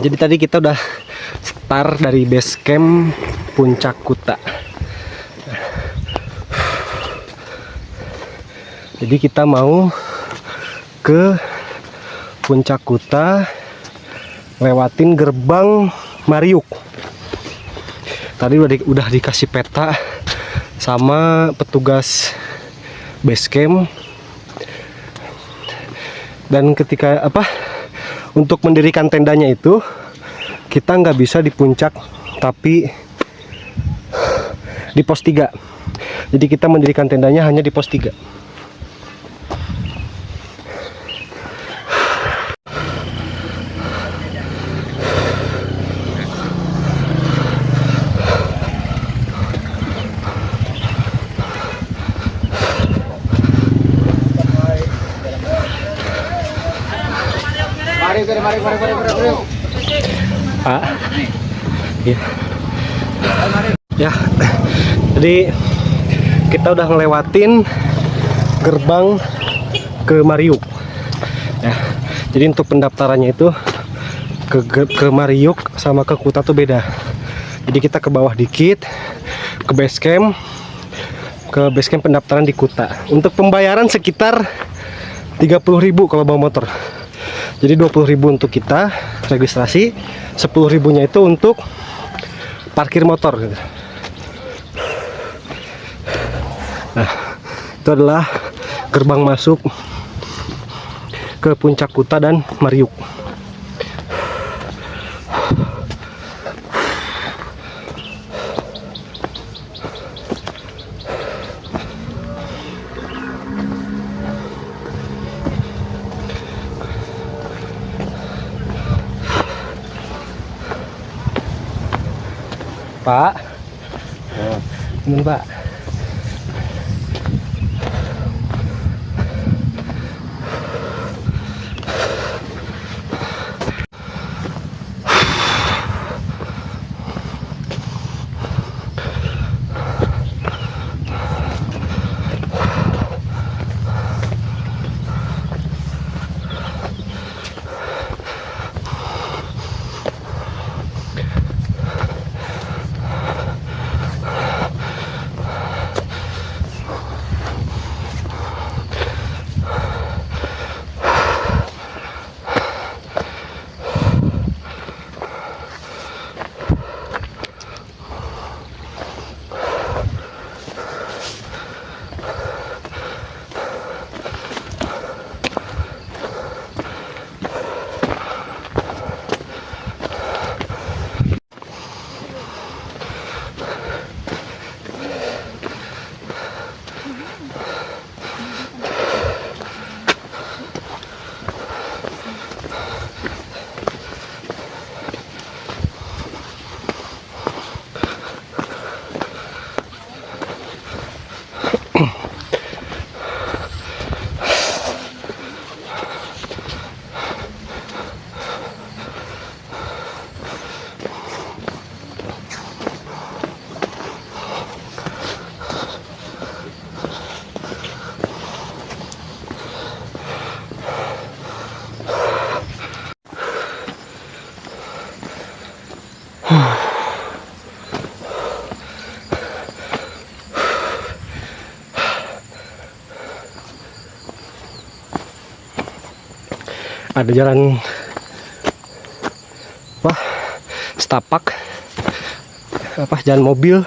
Jadi tadi kita udah start dari base camp Puncak Kuta. Jadi kita mau ke Puncak Kuta, lewatin gerbang Mariuk. Tadi udah dikasih peta sama petugas base camp. Dan ketika untuk mendirikan tendanya itu kita nggak bisa di puncak, tapi di pos 3. Jadi kita mendirikan tendanya hanya di pos 3. Ya. Ya. Jadi kita udah ngelewatin gerbang ke Mariuk. Ya. Jadi untuk pendaftarannya itu ke Mariuk sama ke Kuta tuh beda. Jadi kita ke bawah dikit, ke base camp. Ke base camp pendaftaran di Kuta. Untuk pembayaran sekitar 30.000 kalau bawa motor. Jadi 20.000 untuk kita registrasi, 10.000-nya itu untuk parkir motor gitu. Nah, itu adalah gerbang masuk ke Puncak Kuta dan Mariuk. Pak, ini Pak. Ada jalan setapak, jalan mobil,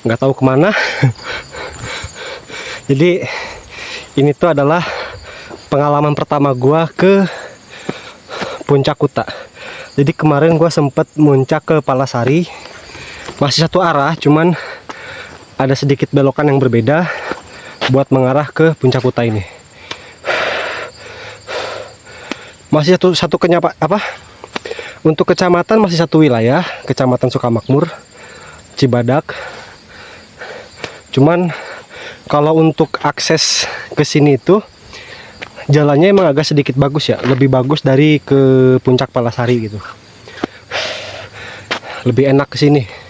nggak tahu kemana. Jadi ini tuh adalah pengalaman pertama gua ke Puncak Kuta. Jadi kemarin gua sempet muncak ke Palasari, masih satu arah, cuman ada sedikit belokan yang berbeda buat mengarah ke Puncak Kuta ini. Masih satu untuk kecamatan masih satu wilayah, Kecamatan Sukamakmur, Cibadak. Cuman kalau untuk akses ke sini itu jalannya emang agak sedikit bagus ya, lebih bagus dari ke Puncak Palasari gitu. Lebih enak ke sini.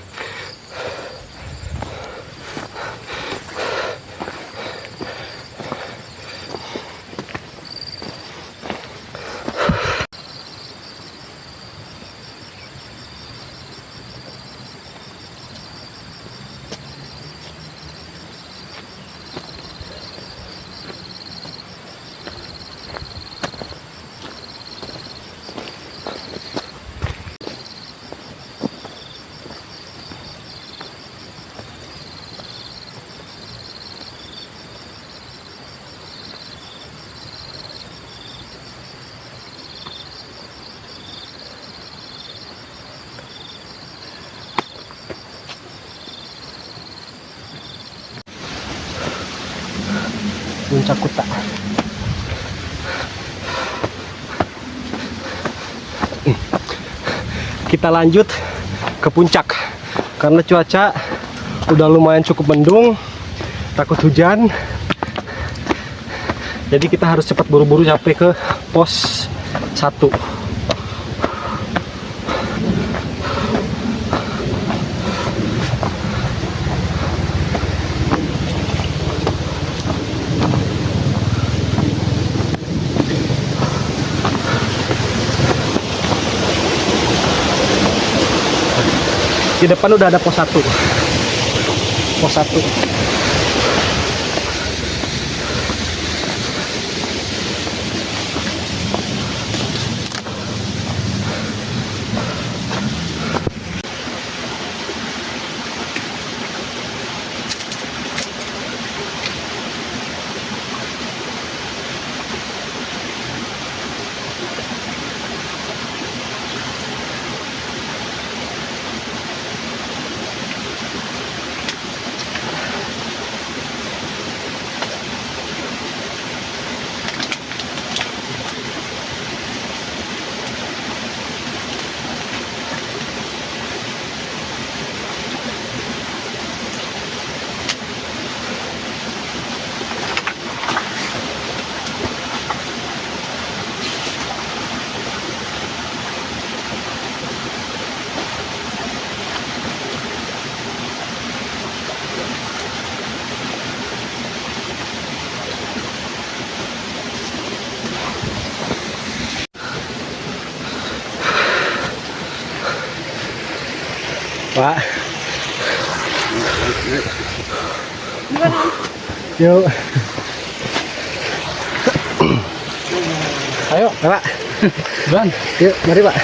Puncak Kuta. Kita lanjut ke puncak karena cuaca udah lumayan cukup mendung, takut hujan. Jadi kita harus cepat buru-buru sampai ke pos 1. Di depan udah ada pos 1. Pos 1. Pak. Yuk. Ayo, Pak. Bang. Yuk, mari, Pak.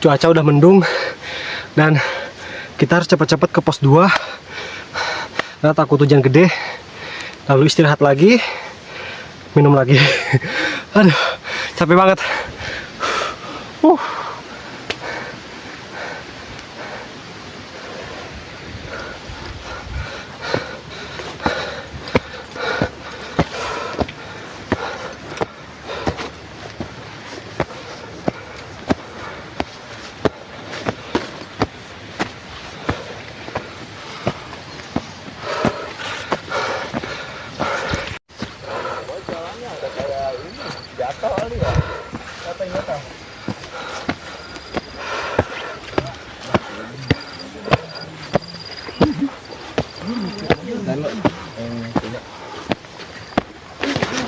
Cuaca udah mendung dan kita harus cepat-cepat ke pos 2 karena takut hujan gede. Lalu istirahat lagi, minum lagi. Aduh, capek banget.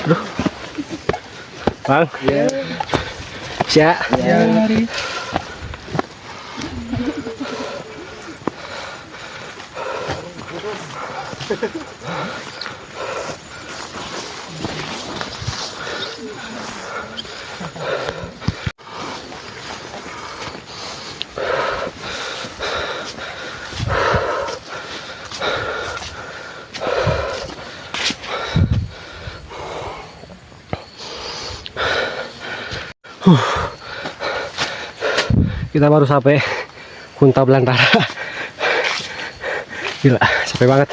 Aduh, Bang. Ya. Siap. Ya. Kita baru sampai Kunta Belantara. Gila, capek banget.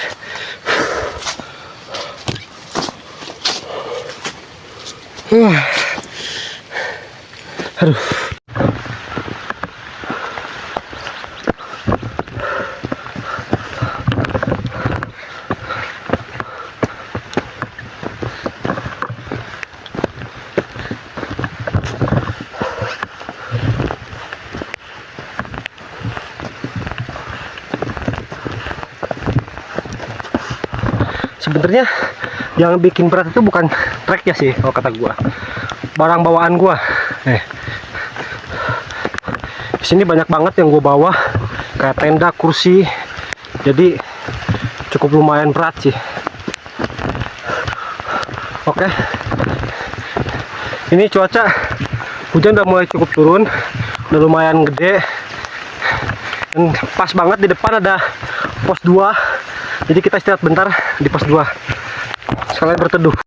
Aduh. sebenarnya yang bikin berat itu bukan treknya sih kalau kata gua, barang bawaan gua. Di sini banyak banget yang gua bawa, kayak tenda, kursi, jadi cukup lumayan berat sih. Oke, ini cuaca hujan udah mulai cukup turun, udah lumayan gede, dan pas banget di depan ada pos 2, jadi kita istirahat bentar di pos 2 sekalian berteduh.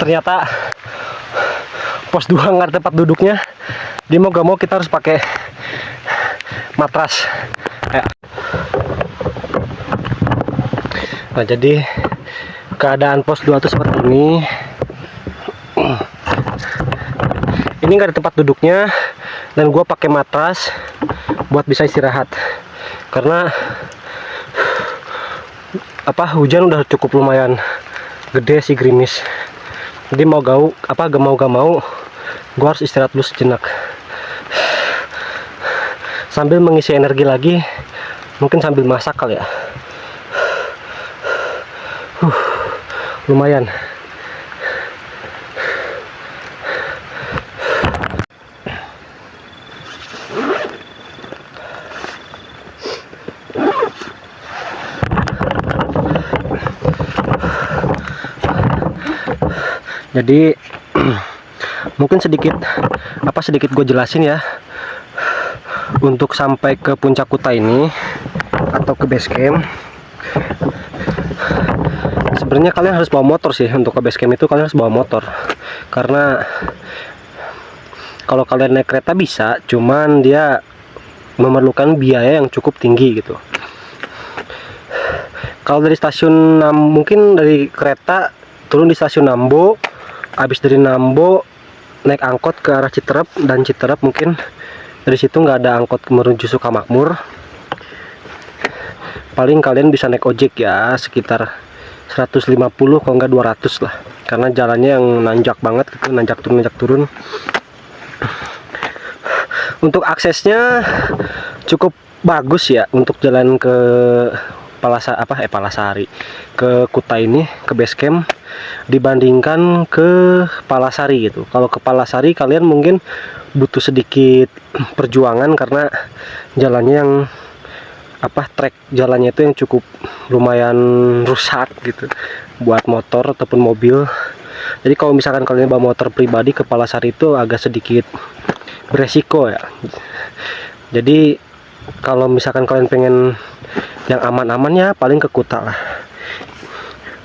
Ternyata pos 2 nggak ada tempat duduknya, dia mau gak mau kita harus pakai matras. Nah, jadi keadaan pos 2 tuh seperti ini. Ini nggak ada tempat duduknya, dan gua pakai matras buat bisa istirahat, karena hujan udah cukup lumayan gede sih, gerimis. Jadi gak mau gua harus istirahat dulu sejenak sambil mengisi energi lagi, mungkin sambil masak kali ya. Lumayan. Jadi mungkin sedikit gue jelasin ya, untuk sampai ke puncak Kuta ini atau ke base camp. Sebenarnya kalian harus bawa motor sih. Untuk ke base camp itu kalian harus bawa motor, karena kalau kalian naik kereta bisa, cuman dia memerlukan biaya yang cukup tinggi gitu. Kalau dari stasiun mungkin dari kereta turun di stasiun Nambo, habis dari Nambo naik angkot ke arah Citerep, dan Citerep mungkin dari situ nggak ada angkot menuju Sukamakmur. Paling kalian bisa naik ojek ya, sekitar 150 kalau nggak 200 lah, karena jalannya yang nanjak banget gitu, nanjak turun. Untuk aksesnya cukup bagus ya untuk jalan ke Palasari ke Kuta ini, ke base camp, dibandingkan ke Palasari gitu. Kalau ke Palasari kalian mungkin butuh sedikit perjuangan, karena jalannya yang trek jalannya itu yang cukup lumayan rusak gitu buat motor ataupun mobil. Jadi kalau misalkan kalian bawa motor pribadi ke Palasari itu agak sedikit beresiko ya. Jadi kalau misalkan kalian pengen yang aman-aman ya paling ke Kuta lah.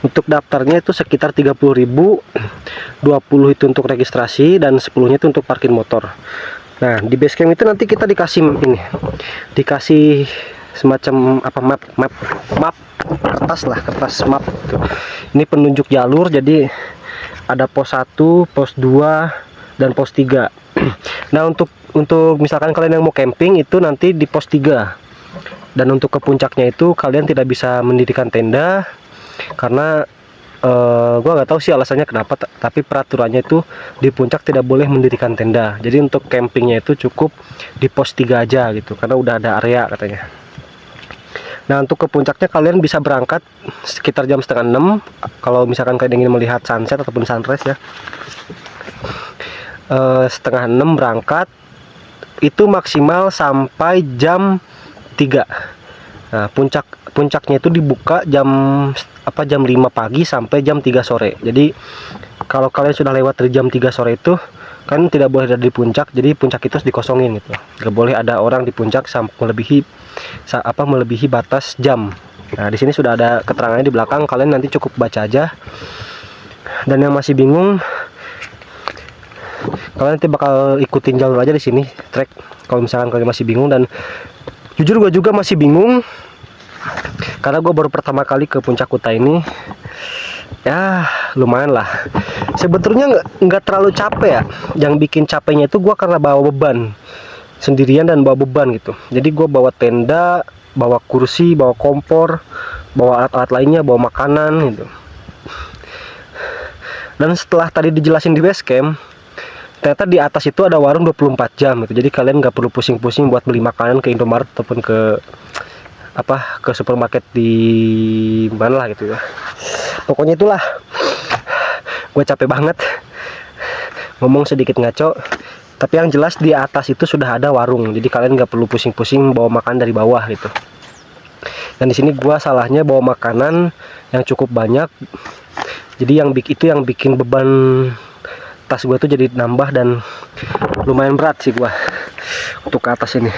Untuk daftarnya itu sekitar 30.000, 20 itu untuk registrasi dan 10-nya itu untuk parkir motor. Nah, di base camp itu nanti kita dikasih semacam map kertas map gitu. Ini penunjuk jalur, jadi ada pos 1, pos 2 dan pos 3. Nah, untuk misalkan kalian yang mau camping itu nanti di pos 3. Dan untuk ke puncaknya itu kalian tidak bisa mendirikan tenda, karena gua nggak tahu sih alasannya kenapa, tapi peraturannya itu di puncak tidak boleh mendirikan tenda. Jadi untuk campingnya itu cukup di pos 3 aja gitu, karena udah ada area katanya. Nah, untuk ke puncaknya kalian bisa berangkat sekitar jam setengah 6 kalau misalkan kalian ingin melihat sunset ataupun sunrise ya. Setengah 6 berangkat, itu maksimal sampai jam 3. Nah, puncaknya itu dibuka jam 5 pagi sampai jam 3 sore. Jadi kalau kalian sudah lewat dari jam 3 sore itu kan tidak boleh ada di puncak, jadi puncak itu harus dikosongin gitu. Gak boleh ada orang di puncak sampai melebihi batas jam. Nah, di sini sudah ada keterangannya di belakang, kalian nanti cukup baca aja. Dan yang masih bingung, Kalian nanti bakal ikutin jalur aja di sini trek kalau misalkan kalian masih bingung. Dan jujur gue juga masih bingung karena gue baru pertama kali ke Puncak Kuta ini. Ya lumayan lah. Sebetulnya nggak terlalu capek ya. Yang bikin capeknya itu gue karena bawa beban sendirian dan bawa beban gitu. Jadi gue bawa tenda, bawa kursi, bawa kompor, bawa alat-alat lainnya, bawa makanan gitu. Dan setelah tadi dijelasin di base camp, ternyata di atas itu ada warung 24 jam gitu. Jadi kalian nggak perlu pusing-pusing buat beli makanan ke Indomaret ataupun ke supermarket di mana lah gitu ya. Pokoknya itulah, gue capek banget ngomong sedikit ngaco. Tapi yang jelas di atas itu sudah ada warung, jadi kalian nggak perlu pusing-pusing bawa makan dari bawah gitu. Dan di sini gue salahnya bawa makanan yang cukup banyak, jadi itu yang bikin beban tas gue tuh jadi nambah dan lumayan berat sih gue untuk ke atas ini.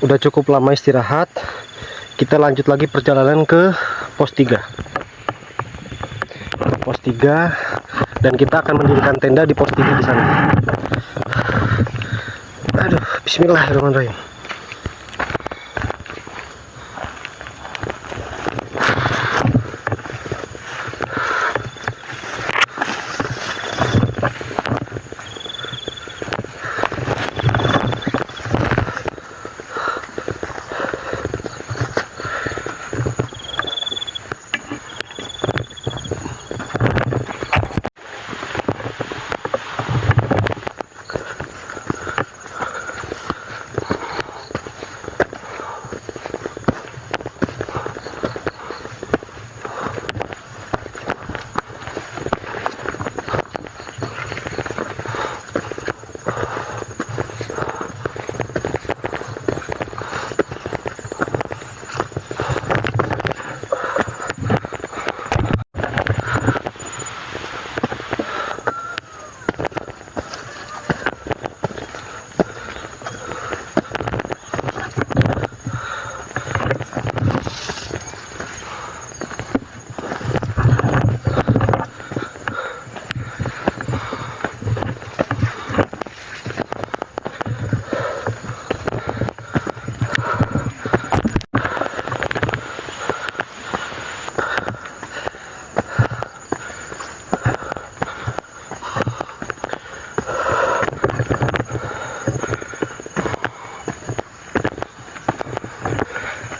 Udah cukup lama istirahat, kita lanjut lagi perjalanan ke pos 3. Pos 3, dan kita akan mendirikan tenda di pos 3 di sana. Aduh, bismillahirrahmanirrahim.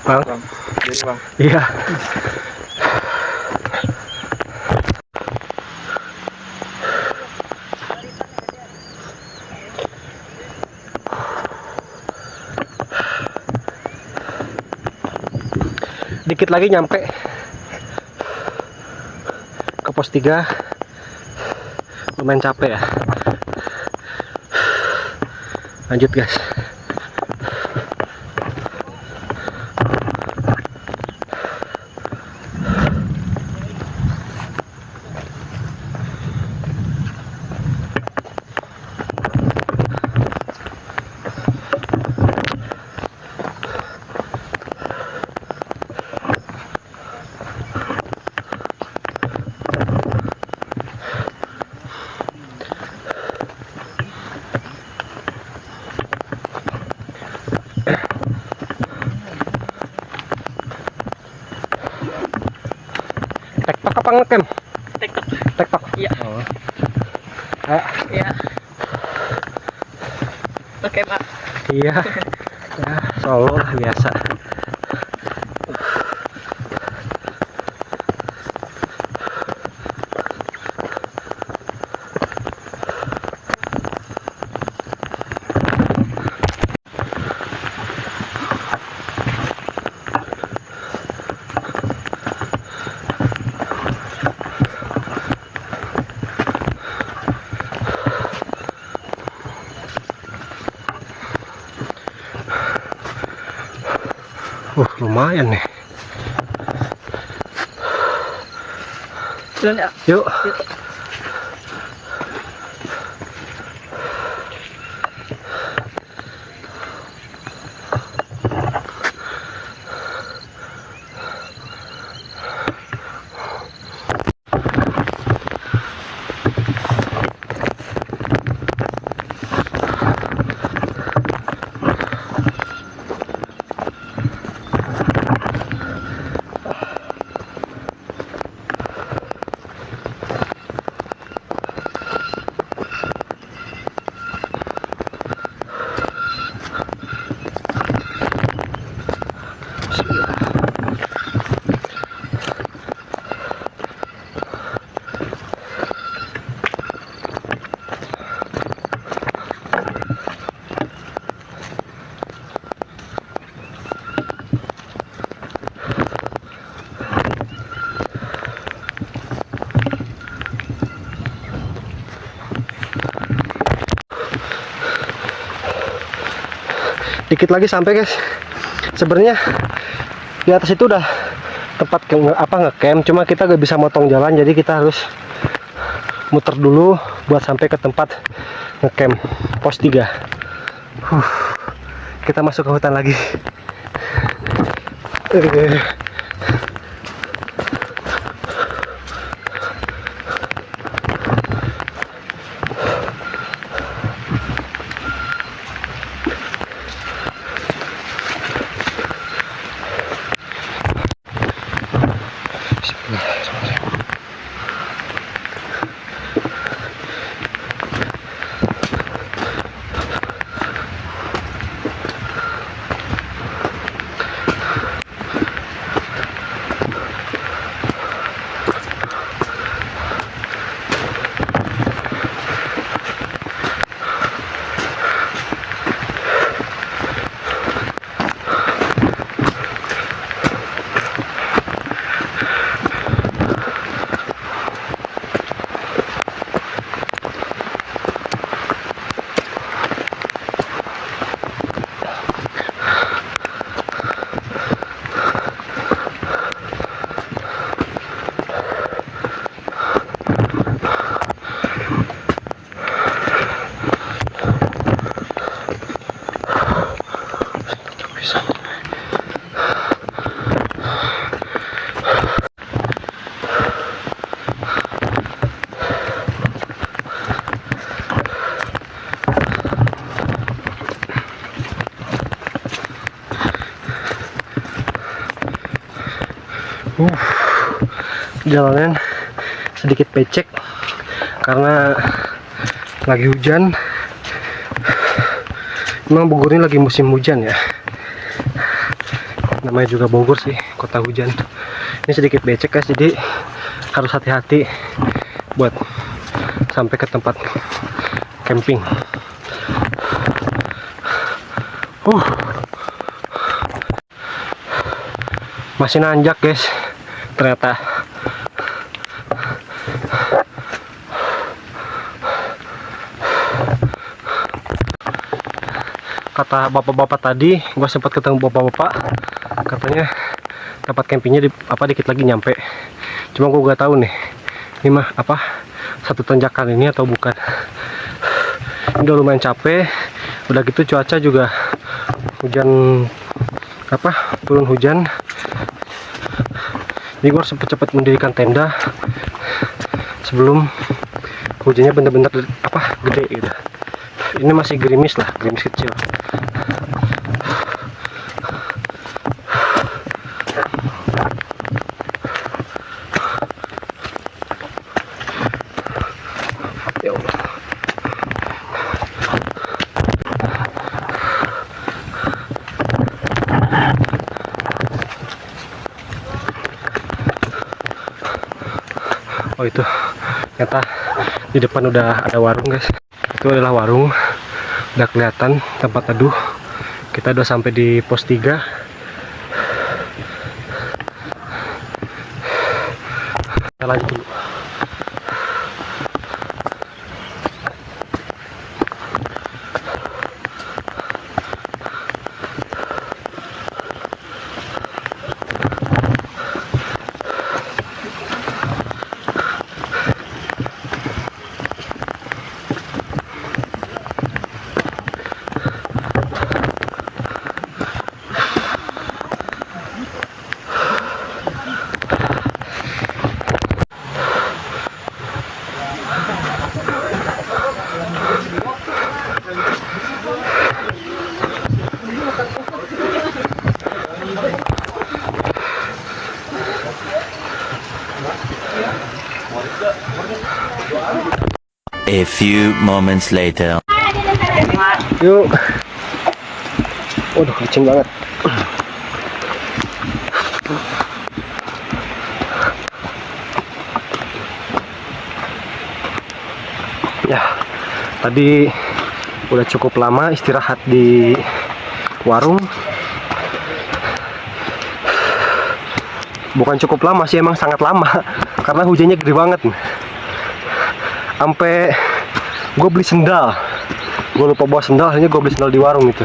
Bang. Jadi bang. Iya. Dikit lagi nyampe ke pos 3. Lumayan capek ya. Lanjut guys. Tektok apa ngecam? Tektok. Tektok. Iya. Oh. Ayo. Iya. Oke pak. Iya. Ya, Solo lah biasa. Lumayan nih. Duluan ya. Yuk. Dikit lagi sampai guys. Sebenarnya di atas itu udah tempat ngecamp, cuma kita gak bisa motong jalan, jadi kita harus muter dulu buat sampai ke tempat ngecamp pos 3. Kita masuk ke hutan lagi. Jalanan sedikit becek karena lagi hujan. Memang Bogor ini lagi musim hujan ya, namanya juga Bogor sih, kota hujan. Ini sedikit becek guys, jadi harus hati-hati buat sampai ke tempat camping. Masih nanjak guys ternyata. Kata bapak-bapak tadi, gua sempat ketemu bapak-bapak, katanya tempat campingnya dikit lagi nyampe. Cuma gua gak tahu nih, ini mah satu tanjakan ini atau bukan. Ini udah lumayan capek, udah gitu cuaca juga hujan, turun hujan. Jadi gua harus cepet-cepet mendirikan tenda sebelum hujannya bener-bener gede gitu. Ini masih gerimis lah, gerimis kecil. Ya Allah. Oh itu ternyata di depan udah ada warung guys. Itu adalah warung, udah kelihatan tempat teduh. Kita udah sampai di pos 3. Kita lanjut dulu. A few moments later. Yuk. Waduh, licin banget. Ya, tadi udah cukup lama istirahat di warung. Bukan cukup lama sih, emang sangat lama karena hujannya gede banget. Sampai gue beli sendal, gue lupa bawa sendal, akhirnya gue beli sendal di warung itu.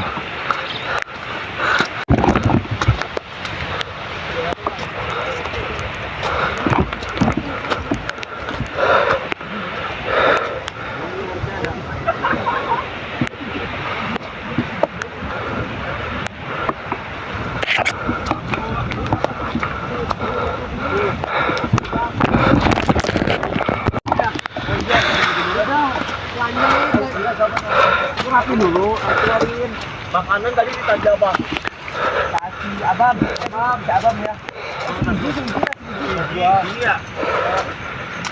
Rapi dulu, keluarin makanan tadi ditanda bang. Kasih abang, abang ya. Iya.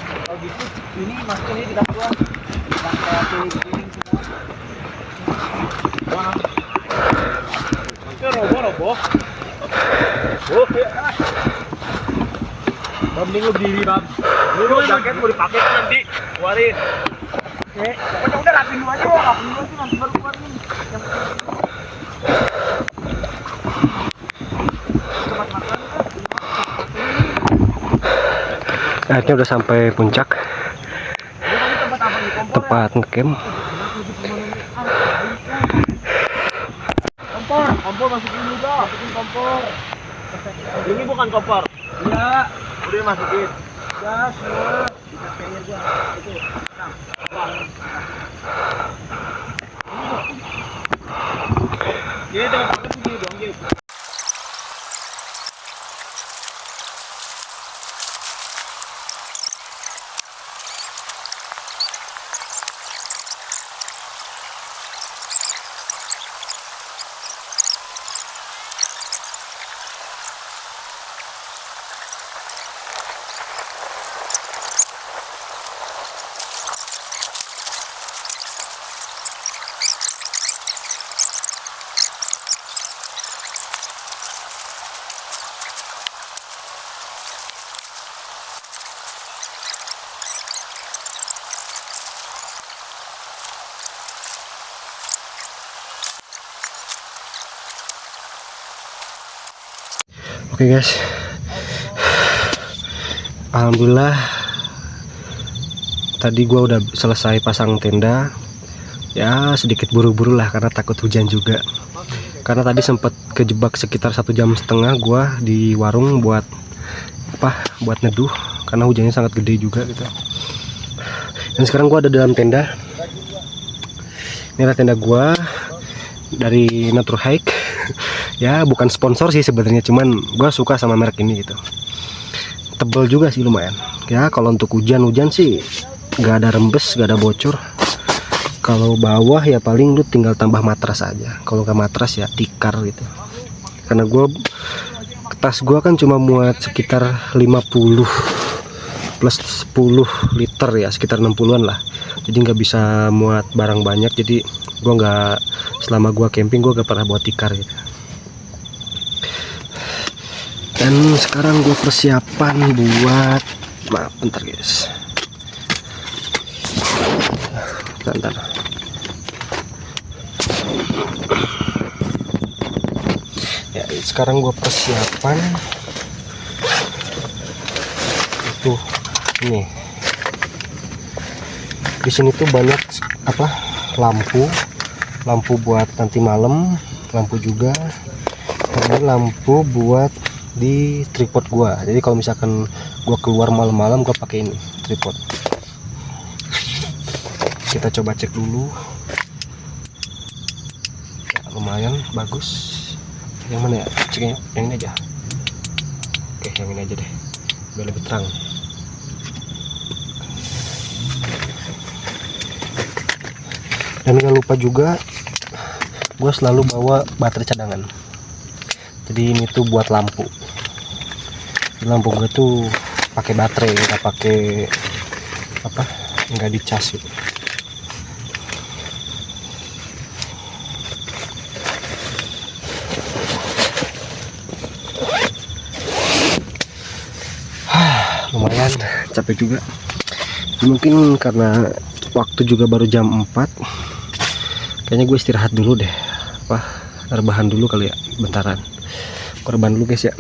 Kalau gitu ini masuk ini kita keluar. Pakai piring semua. Wah. Itu roboh. Oke. Mending lu berdiri bang. Lu jaket mau dipakai kan nanti keluarin. Pokoknya udah rapin dulu aja, nanti baru keluarin. Akhirnya udah sampai puncak tempat ngecamp. Kompor masukin juga, masukin kompor. Ini bukan kompor. Iya, udah masukin. Ya, semua. Dikasih aja. Itu. Dia dengan pakai begini dong, gitu. Oke guys, alhamdulillah tadi gua udah selesai pasang tenda. Ya sedikit buru-buru lah karena takut hujan juga. Karena tadi sempat kejebak sekitar 1,5 jam gua di warung buat buat neduh karena hujannya sangat gede juga gitu. Dan sekarang gua ada dalam tenda. Ini adalah tenda gua dari Nature Hike. Ya bukan sponsor sih sebenarnya, cuman gue suka sama merek ini gitu. Tebel juga sih lumayan. Ya kalau untuk hujan sih nggak ada rembes, nggak ada bocor. Kalau bawah ya paling lu tinggal tambah matras aja. Kalau nggak matras ya tikar gitu. Karena tas gue kan cuma muat sekitar 50 plus 10 liter ya, sekitar 60-an lah. Jadi nggak bisa muat barang banyak. Jadi gue nggak, selama gue camping gue gak pernah bawa tikar gitu. Dan sekarang gue persiapan buat, maaf bentar guys, bentar. Ya sekarang gue persiapan itu ini. Di sini tuh banyak lampu buat nanti malam, lampu juga, dan lampu buat di tripod gua. Jadi kalau misalkan gua keluar malam-malam gua pakai ini tripod. Kita coba cek dulu. Ya, lumayan bagus. Yang mana ya? Ceknya yang ini aja. Oke, yang ini aja deh. Biar lebih terang. Dan jangan lupa juga gue selalu bawa baterai cadangan. Jadi ini tuh buat lampu. Lampu gue tuh pakai baterai, nggak pakai nggak dicas gitu. capek juga. Mungkin karena waktu juga baru jam 4, kayaknya gue istirahat dulu deh, rebahan dulu kali ya, bentaran. Korban dulu guys ya.